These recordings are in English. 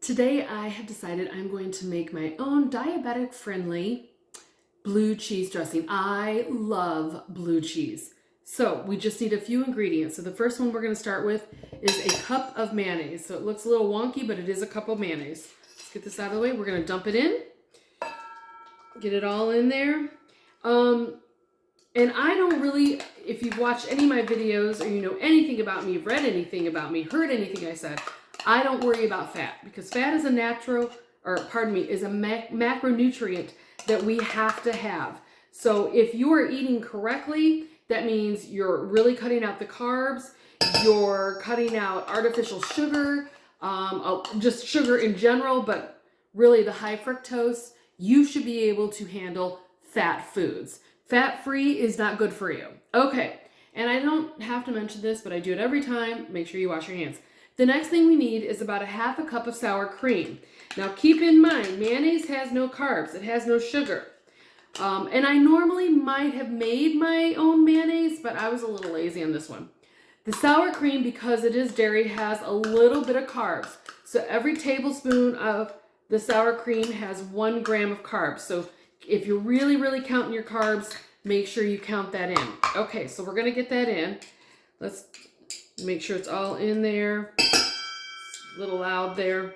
Today I have decided I'm going to make my own diabetic friendly blue cheese dressing. I love blue cheese. So we just need a few ingredients. So the first one we're going to start with is a cup of mayonnaise. So it looks a little wonky, but it is a cup of mayonnaise. Let's get this out of the way. We're going to dump it in. Get it all in there. And I don't really, if you've watched any of my videos or you know anything about me, read anything about me, heard anything I said, I don't worry about fat because fat is a is a macronutrient that we have to have. So if you are eating correctly, that means you're really cutting out the carbs, you're cutting out artificial sugar, just sugar in general, but really the high fructose, you should be able to handle fat foods. Fat-free is not good for you. Okay, and I don't have to mention this, but I do it every time. Make sure you wash your hands. The next thing we need is about a half a cup of sour cream. Now keep in mind, mayonnaise has no carbs. It has no sugar. And I normally might have made my own mayonnaise, but I was a little lazy on this one. The sour cream, because it is dairy, has a little bit of carbs. So every tablespoon of the sour cream has 1 gram of carbs. So if you're really counting your carbs, make sure you count that in. Okay, so we're gonna get that in. Let's make sure it's all in there. It's a little loud there.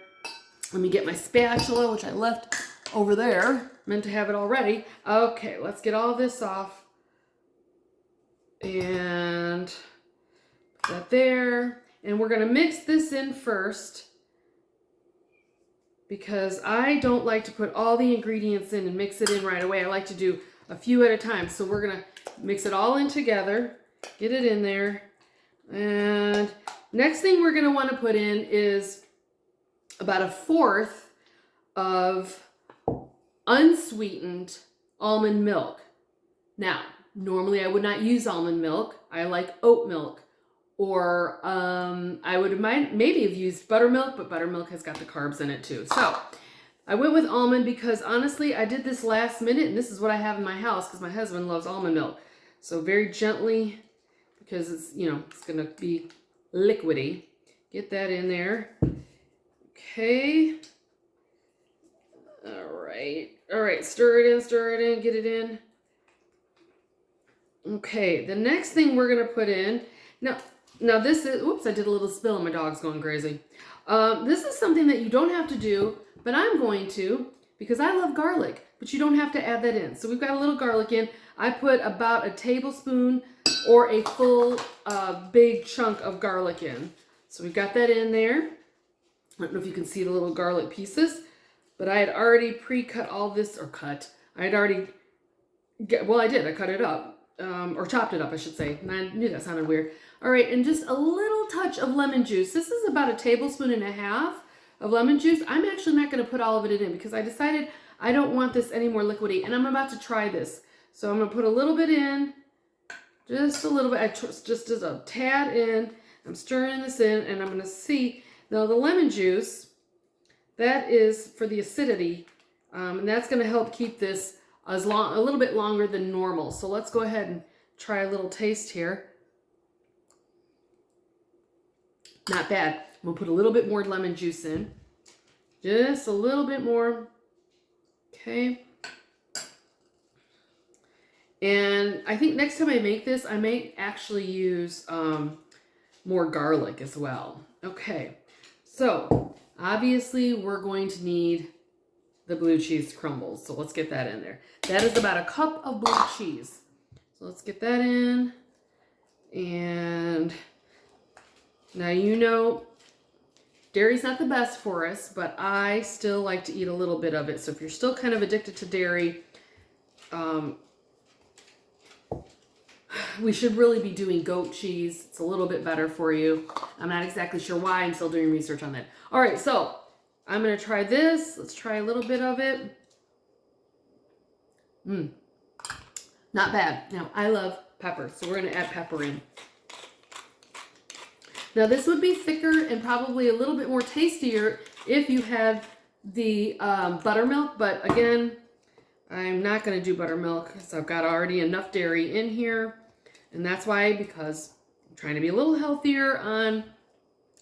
Let me get my spatula, which I left over there. Meant to have it all ready. Okay, let's get all this off. And put that there. And we're gonna mix this in first, because I don't like to put all the ingredients in and mix it in right away. I like to do a few at a time. So we're gonna mix it all in together, get it in there. And next thing we're gonna wanna put in is about 1/4 of unsweetened almond milk. Now, normally I would not use almond milk. I like oat milk. Or I would maybe have used buttermilk, but buttermilk has got the carbs in it too. So I went with almond because honestly, I did this last minute and this is what I have in my house because my husband loves almond milk. So very gently, because it's, you know, it's gonna be liquidy. Get that in there. Okay. All right, stir it in, get it in. Okay, the next thing we're gonna put in, now this is, oops, I did a little spill and my dog's going crazy. This is something that you don't have to do, but I'm going to because I love garlic, but you don't have to add that in. So we've got a little garlic in. I put about a tablespoon or a full big chunk of garlic in. So we've got that in there. I don't know if you can see the little garlic pieces, but I had already pre-cut all this, or cut. I had already, I cut it up. Or chopped it up, I should say. And I knew that sounded weird. All right, and just a little touch of lemon juice. This is about 1.5 tablespoons of lemon juice. I'm actually not going to put all of it in because I decided I don't want this any more liquidy, and I'm about to try this. So I'm going to put a little bit in, just a little bit, just as a tad in. I'm stirring this in, and I'm going to see. Now the lemon juice, that is for the acidity, and that's going to help keep this a little bit longer than normal. So let's go ahead and try a little taste here. Not bad. I'm gonna put a little bit more lemon juice in. Just a little bit more. Okay. And I think next time I make this, I may actually use more garlic as well. Okay. So obviously we're going to need the blue cheese crumbles. So let's get that in there. That is about 1 cup of blue cheese. So let's get that in. And now you know dairy's not the best for us, but I still like to eat a little bit of it. So if you're still kind of addicted to dairy, we should really be doing goat cheese. It's a little bit better for you. I'm not exactly sure why. I'm still doing research on that. All right, so I'm going to try this. Let's try a little bit of it. Not bad. Now, I love pepper, so we're going to add pepper in. Now, this would be thicker and probably a little bit more tastier if you had the buttermilk, but again, I'm not going to do buttermilk because I've got already enough dairy in here, and that's why, because I'm trying to be a little healthier on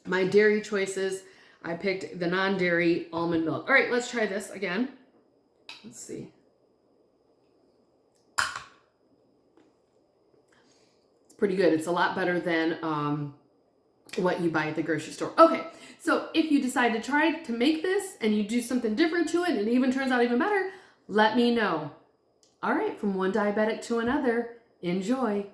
my dairy choices, I picked the non-dairy almond milk. All right, let's try this again. Let's see. It's pretty good. It's a lot better than what you buy at the grocery store. Okay, so if you decide to try to make this and you do something different to it and it even turns out even better, let me know. All right, from one diabetic to another, enjoy.